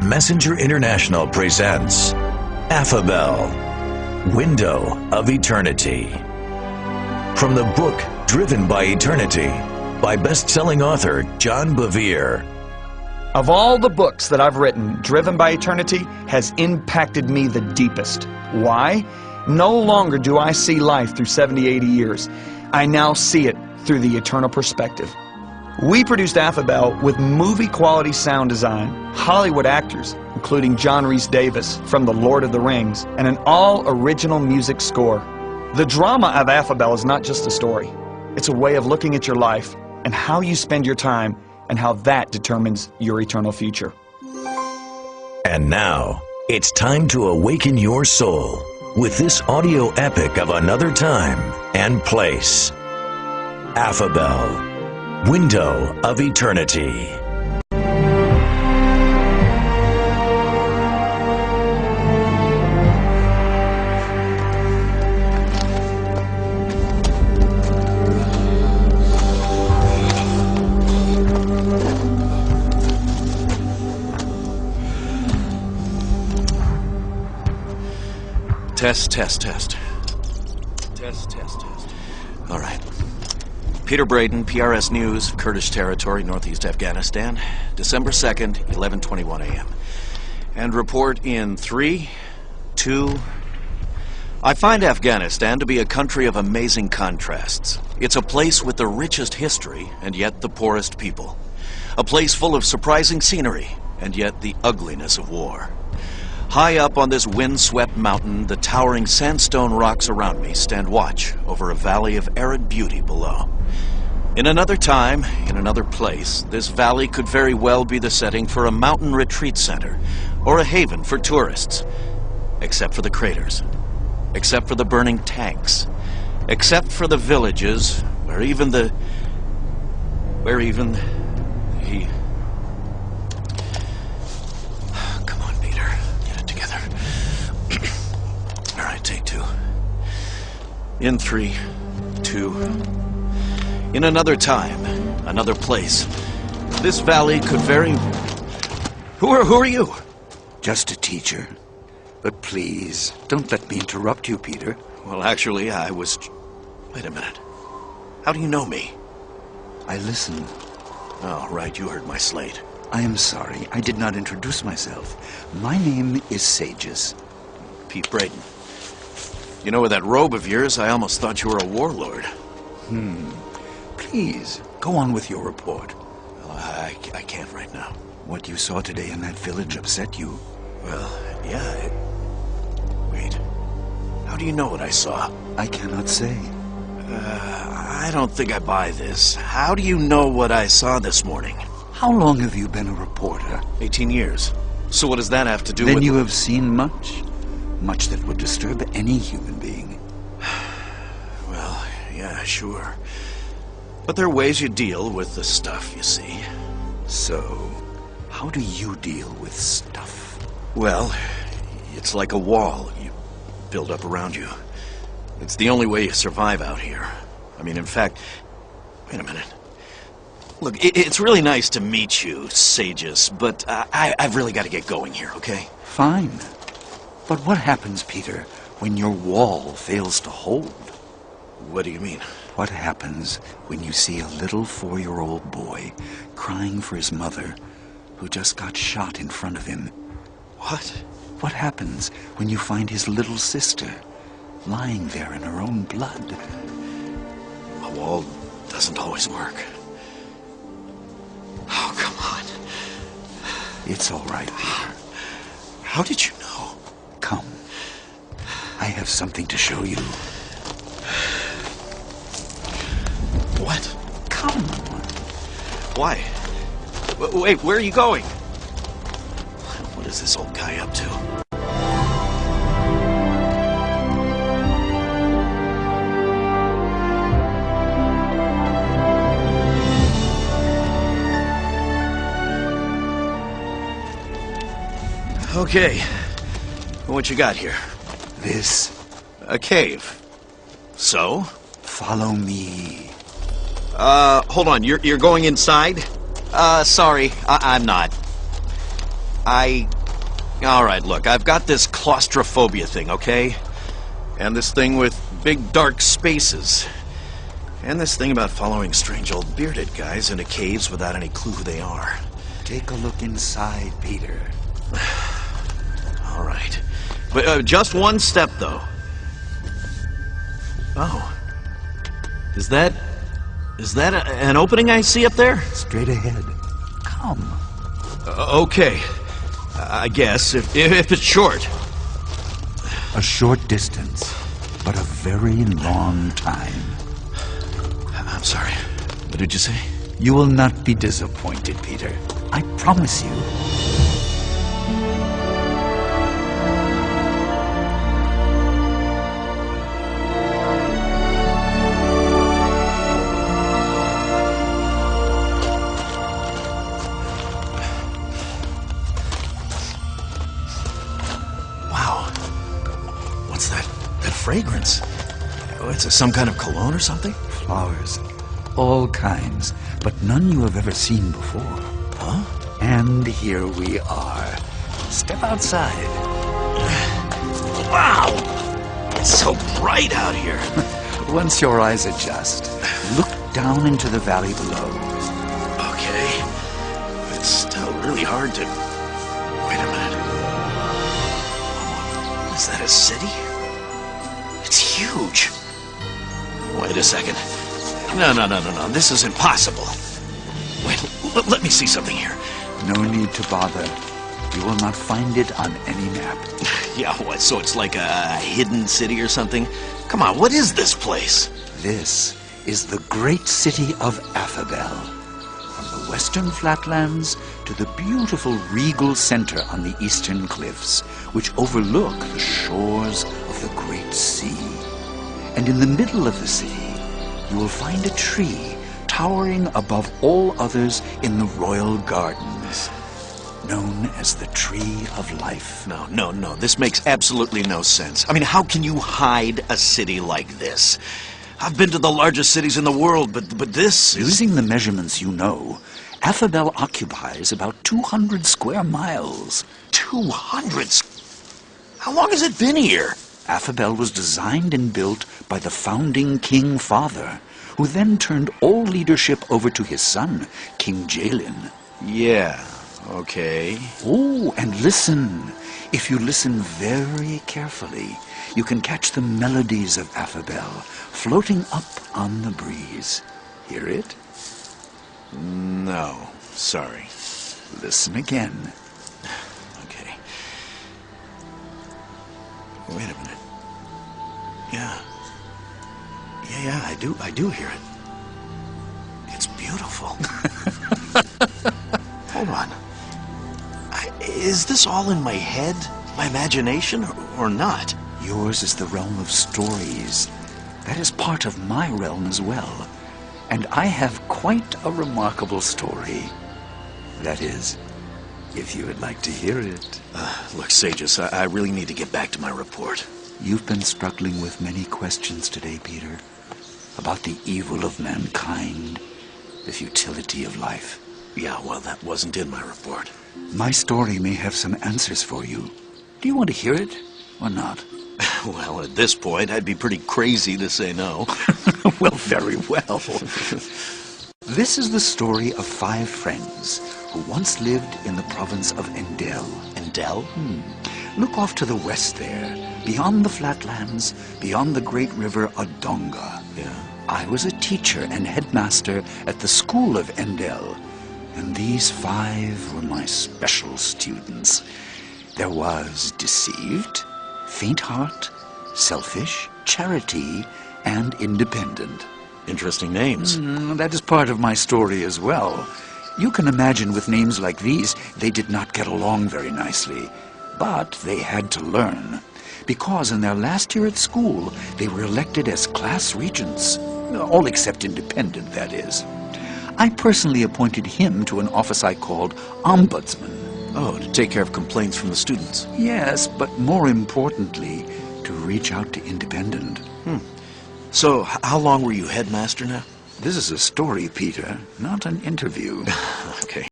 Messenger International presents Affabel, Window of Eternity. From the book Driven by Eternity by best-selling author John Bevere. Of all the books that I've written, Driven by Eternity has impacted me the deepest. Why? No longer do I see life through 70, 80 years. I now see it through the eternal perspective. We produced Affabel with movie-quality sound design, Hollywood actors, including John Rhys Davis from The Lord of the Rings, and an all-original music score. The drama of Affabel is not just a story. It's a way of looking at your life and how you spend your time and how that determines your eternal future. And now, it's time to awaken your soul with this audio epic of another time and place. Affabel, Window of Eternity. Test. Test. All right. Peter Braden, PRS News, Kurdish Territory, Northeast Afghanistan, December 2nd, 11:21 a.m. And report in 3, 2... I find Afghanistan to be a country of amazing contrasts. It's a place with the richest history, and yet the poorest people. A place full of surprising scenery, and yet the ugliness of war. High up on this wind-swept mountain, the towering sandstone rocks around me stand watch over a valley of arid beauty below. In another time, in another place, this valley could very well be the setting for a mountain retreat center, or a haven for tourists. Except for the craters. Except for the burning tanks. Except for the villages, where even the... Come on, Peter. Get it together. All right, take 2. In 3, 2... In another time, another place, this valley could very... Who are you? Just a teacher. But please, don't let me interrupt you, Peter. Well, actually, I was... Wait a minute. How do you know me? I listened. Oh, right, you heard my slate. I am sorry, I did not introduce myself. My name is Sages. Pete Braden. You know, with that robe of yours, I almost thought you were a warlord. Please, go on with your report. Well, I can't right now. What you saw today in that village upset you? Well, yeah, Wait. How do you know what I saw? I cannot say. I don't think I buy this. How do you know what I saw this morning? How long have you been a reporter? 18 years. So what does that have to do with... Then you have seen much. Much that would disturb any human being. Well, yeah, sure. But there are ways you deal with the stuff, you see. So, how do you deal with stuff? Well, it's like a wall you build up around you. It's the only way you survive out here. I mean, in fact... Wait a minute. Look, it's really nice to meet you, Sages, but I've really got to get going here, okay? Fine. But what happens, Peter, when your wall fails to hold? What do you mean? What happens when you see a little 4-year-old boy crying for his mother who just got shot in front of him? What? What happens when you find his little sister lying there in her own blood? A wall doesn't always work. Oh, come on. It's all right, Peter. How did you know? Come. I have something to show you. What? Come. Why? Wait, where are you going? What is this old guy up to? Okay. What you got here? This. A cave. So? Follow me. Hold on. You're going inside? Sorry. I'm not. All right, look, I've got this claustrophobia thing, okay? And this thing with big dark spaces. And this thing about following strange old bearded guys into caves without any clue who they are. Take a look inside, Peter. All right. But just one step, though. Oh. Is that an opening I see up there? Straight ahead. Come. Okay. I guess, if it's short. A short distance, but a very long time. I'm sorry. What did you say? You will not be disappointed, Peter. I promise you. Wow. What's that fragrance? It's some kind of cologne or something? Flowers. All kinds, but none you have ever seen before. Huh? And here we are. Step outside. Wow! It's so bright out here. Once your eyes adjust, look down into the valley below. Okay. It's still really hard to... Wait a minute. Is that a city? It's huge. Wait a second. No. This is impossible. Wait, let me see something here. No need to bother. You will not find it on any map. Yeah, what, so it's like a hidden city or something? Come on, what is this place? This is the great city of Affabel. From the western flatlands to the beautiful regal center on the eastern cliffs, which overlook the shores of the great sea. And in the middle of the city, you will find a tree towering above all others in the royal gardens, known as the Tree of Life. No. This makes absolutely no sense. I mean, how can you hide a city like this? I've been to the largest cities in the world, but this is... Using the measurements you know, Affabel occupies about 200 square miles. 200? How long has it been here? Affabel was designed and built by the founding King Father, who then turned all leadership over to his son, King Jalin. Yeah, okay. Oh, and listen. If you listen very carefully, you can catch the melodies of Affabel floating up on the breeze. Hear it? No, sorry. Listen again. Okay. Wait a minute. Yeah, I do hear it. It's beautiful. Hold on. Is this all in my head, my imagination, or not? Yours is the realm of stories. That is part of my realm as well. And I have quite a remarkable story. That is, if you would like to hear it. Look, Sages, I really need to get back to my report. You've been struggling with many questions today, Peter. About the evil of mankind, the futility of life. Yeah, well, that wasn't in my report. My story may have some answers for you. Do you want to hear it, or not? Well, at this point, I'd be pretty crazy to say no. Well, very well. This is the story of 5 friends who once lived in the province of Endel. Endel? Look off to the west there, beyond the flatlands, beyond the great river Adonga. Yeah. I was a teacher and headmaster at the school of Endel, and these 5 were my special students. There was Deceived, Faint Heart, Selfish, Charity, and Independent. Interesting names. That is part of my story as well. You can imagine with names like these, they did not get along very nicely. But they had to learn, because in their last year at school, they were elected as class regents. All except Independent, that is. I personally appointed him to an office I called Ombudsman. Oh, to take care of complaints from the students. Yes, but more importantly, to reach out to Independent. So, how long were you headmaster now? This is a story, Peter, not an interview. Okay.